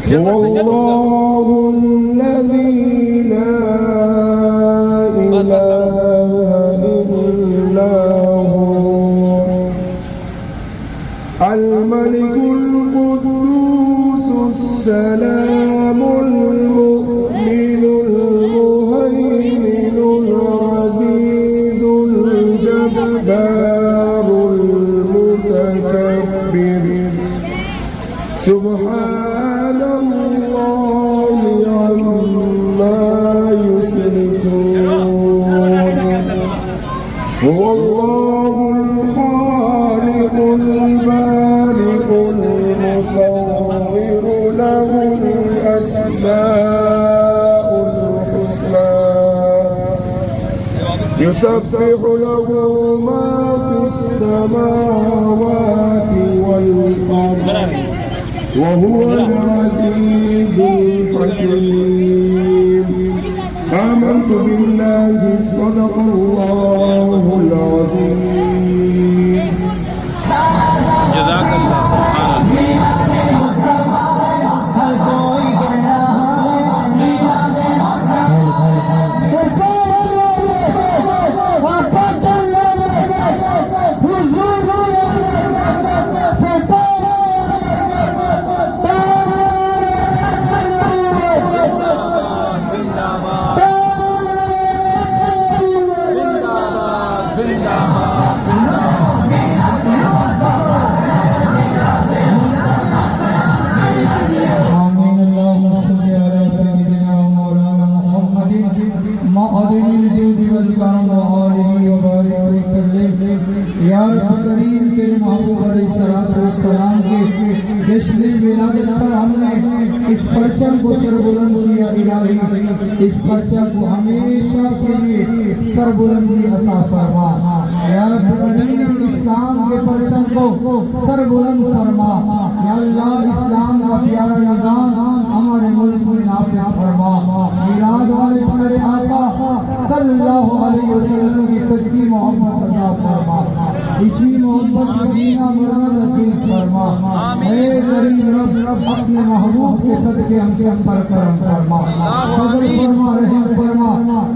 هو الله الذي لا إله إلا هو الملك القدوس السلام المؤمن المهيمن العزيز الجبار المتكبر سبحان الله عما يشركون هو الله الخالق البارئ المصور له الأسماء الحسنى يسبح له ما في السماوات والأرض وهو العزيز الحكيم آمنت بالله صدق الله العظيم جزاک اللہ جشن ولادت پر ہم نے اس پرچم کو سربلند کیا الہی اس پرچم کو ہمیشہ کے لیے سربلندی عطا فرما یا رب کریم اسلام کے پرچم کو سربلند فرما یا اللہ اسلام کا پیارا نظام ہمارے ملک میں نافذ فرما میلاد والے پیارے آقا صلی اللہ علیہ وسلم کی سچی محبت عطا فرما اسی محبت مدینہ مرنا نصیب فرما اے کریم رب اپنے محبوب کے صدقے ہم سے پر کرم فرما فضل فرما رحم فرما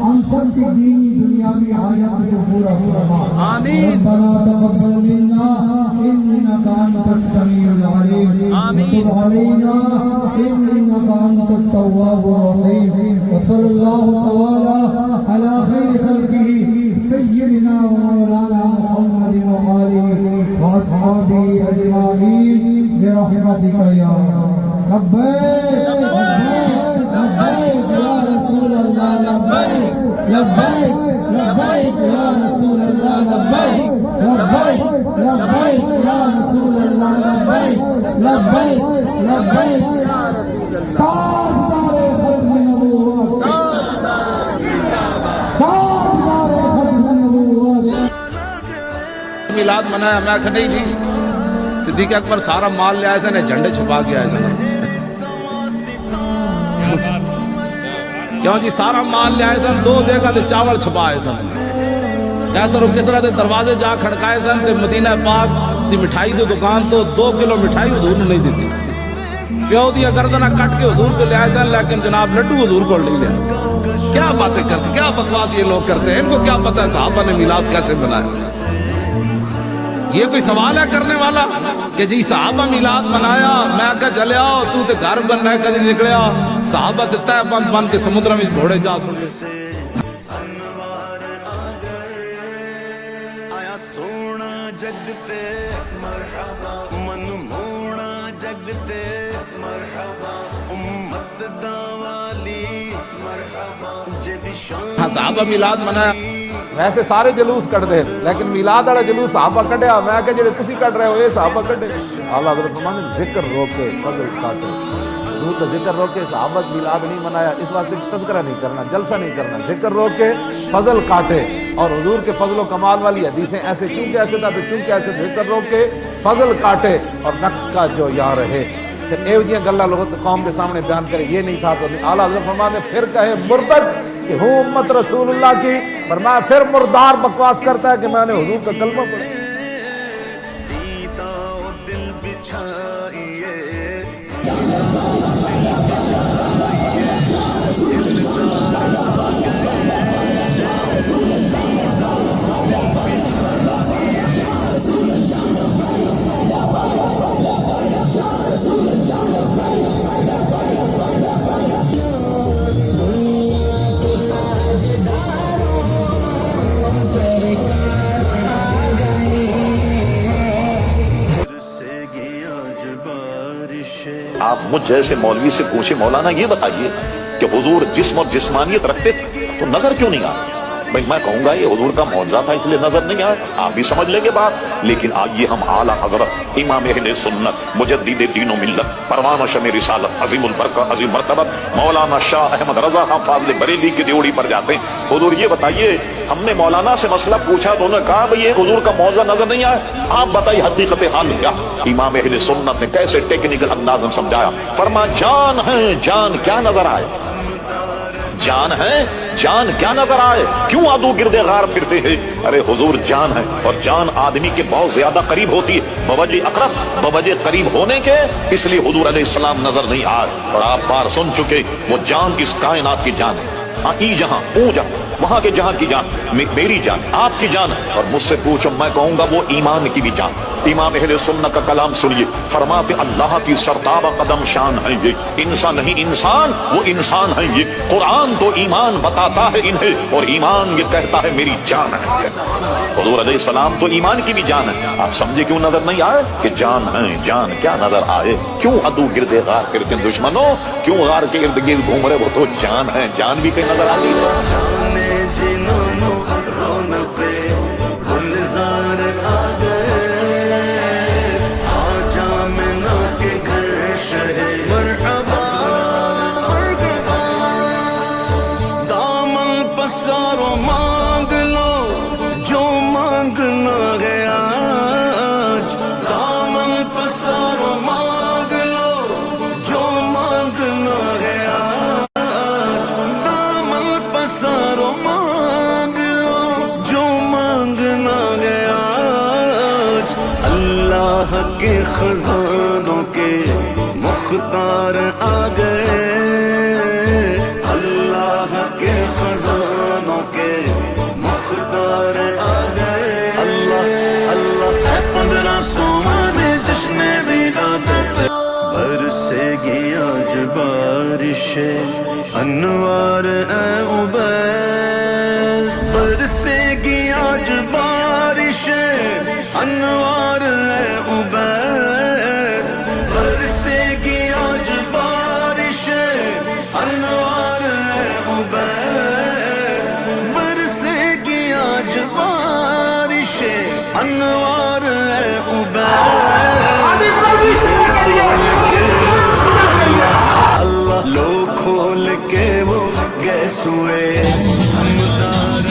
ہم سب کی دینی دنیاوی حاجات کو پورا فرما ربنا تقبل منا انك انت السميع العليم وتب علينا انك انت التواب الرحيم وصلى الله تعالى على خير خلقه سيدنا ومولانا محمد وآله وأصحابه أجمعين برحمتك يا رب لبيك يا رسول الله لبيك لبيك لبيك يا رسول الله لبيك لبيك لبيك يا رسول الله لبيك لبيك لبيك تاجدار ختم نبوت تاجدار ختم نبوت میلاد منایا میں کہ نہیں جی صدیق اکبر سارا مال لے آئے سن جھنڈے چھپا کے آئے سن کیوں جی سارا مال لے آئے سن دو دے گا تو چاول چھپا آئے سن کیسر و کسرا دے دروازے جا کھڑکائے سن تے مدینہ پاک دی مٹھائی دی دکان تو 2 کلو مٹھائی حضور نے نہیں دیتی پیو دیا گردنہ کٹ کے حضور کو لے آئے سن لیکن جناب لڈو حضور کو نہیں لیا کیا باتیں کرتے کیا بکواس یہ لوگ کرتے ہیں ان کو کیا پتہ ہے صحابہ نے میلاد کیسے بنایا یہ کوئی سوال ہے کرنے والا کہ جی صحابہ میلاد منایا میں کہا چلے آؤ تو تے گھر بننا ہے کدی نکلیا صحابہ دیتا ہے بند بند کے سمندر میں گھوڑے جا سن لے آیا سونا جگتے مرحبا من مونا جگتے مرحبا امت داوالی مرحبا جدی شان ہاں صحابہ میلاد منایا ویسے سارے جلوس کٹ دے لیکن میلاد والا جلوس صحابہ کٹیا میں کہ جڑے تسی کٹ رہے ہو یہ صحابہ کٹے اللہ حضرت فرماتے ہیں ذکر روکے فضل کاٹے حضور کا ذکر روکے صحابہ میلاد نہیں منایا اس واسطے تذکرہ نہیں کرنا جلسہ نہیں کرنا ذکر روکے فضل کاٹے اور حضور کے فضل و کمال والی حدیثیں ایسے چونکہ ایسے تھا تو چونکہ ایسے ذکر روکے فضل کاٹے اور نقص کا جو یا رہے ایو جی گلا لوگ قوم کے سامنے بیان کرے یہ نہیں تھا تو اعلیٰ حضرت فرماتے ہیں پھر کہے مردد کہ ہوں امت رسول اللہ کی فرمایا پھر مردار بکواس کرتا ہے کہ میں نے حضور کا کلمہ پڑھا دیتا دل بچھائیے مجھ جیسے مولوی سے پوچھے مولانا یہ بتائیے کہ حضور جسم اور جسمانیت رکھتے تھے تو نظر کیوں نہیں آیا؟ بھائی میں کہوں گا یہ حضور کا معجزہ تھا اس لیے نظر نہیں آیا، آپ بھی سمجھ لیں گے بات، لیکن آئیے ہم اعلیٰ حضرت امام اہل سنت مجدد دین و ملت پروان و شم رسالت عظیم البرکہ عظیم مرتبت مولانا شاہ احمد رضا خان فاضل بریلوی کی دیوڑی پر جاتے ہیں۔ حضور یہ بتائیے، ہم نے مولانا سے مسئلہ پوچھا تو انہوں نے کہا بھئی یہ حضور کا معجزہ نظر نہیں آیا، آپ بتائیے حقیقت حال کیا؟ امام اہل سنت نے کیسے ٹیکنیکل انداز میں سمجھایا، فرما جان ہے، جان کیا نظر آئے؟ جان ہے، جان کیا نظر آئے؟ کیوں عدو گردے غار پھرتے ہیں؟ ارے حضور جان ہے، اور جان آدمی کے بہت زیادہ قریب ہوتی ہے بوجہ اقرب، بوجہ قریب ہونے کے، اس لیے حضور علیہ السلام نظر نہیں آئے۔ اور آپ بار سن چکے وہ جان اس کائنات کی جان ہے، ہاں ای جہاں او جہاں وہاں کے جہاں کی جان میری جان آپ کی جان، اور مجھ سے پوچھو میں کہوں گا وہ ایمان کی بھی جان۔ امام اہل سنت کا کلام سنیے، فرماتے اللہ کی سرتاب قدم شان ہے یہ، انسان نہیں انسان، وہ انسان ہے یہ، قرآن تو ایمان بتاتا ہے انہیں، اور ایمان یہ کہتا ہے میری جان ہے۔ حضور علیہ السلام تو ایمان کی بھی جان ہے، آپ سمجھے کیوں نظر نہیں آئے کہ جان ہے، جان کیا نظر آئے؟ کیوں عدو گردے غار پھرتے ہیں دشمنوں، کیوں غار کے ارد گرد گھوم رہے؟ وہ تو جان ہے، جان بھی کہیں نظر آتی ہے۔ جنوں رونق گلزار آ گئے، خواجہ منا کے گھر شہ مرحبا مرحبا، دامن پسارو مانگ لو جو مانگنا ہے آج، دامن پسارو مانگ لو جو مانگنا ہے آج، دامن پسارو مانگ لو جو مانگنا ہے آج، اللہ کے خزانوں کے مختار آ گئے، اللہ کے خزانوں کے مختار آ گئے، اللہ اللہ 1500 جشن ولادت، برسے گی آج بارش انوار اے عبید، برسے گی آج بارش انوار اے عبید، برسے گی آج بارش انوار اے عبید، برسے گی آج بارش انوار اے عبید، اللہ لو کھول کے وہ گیس ہوئے ہمدار،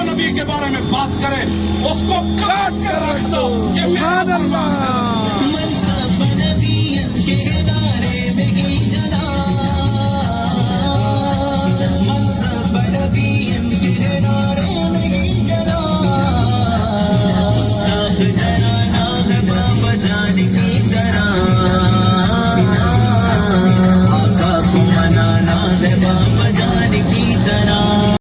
نبی کے بارے میں بات کرے اس کو کاٹ کر رکھ دو، یہ میرا فرمان ہے۔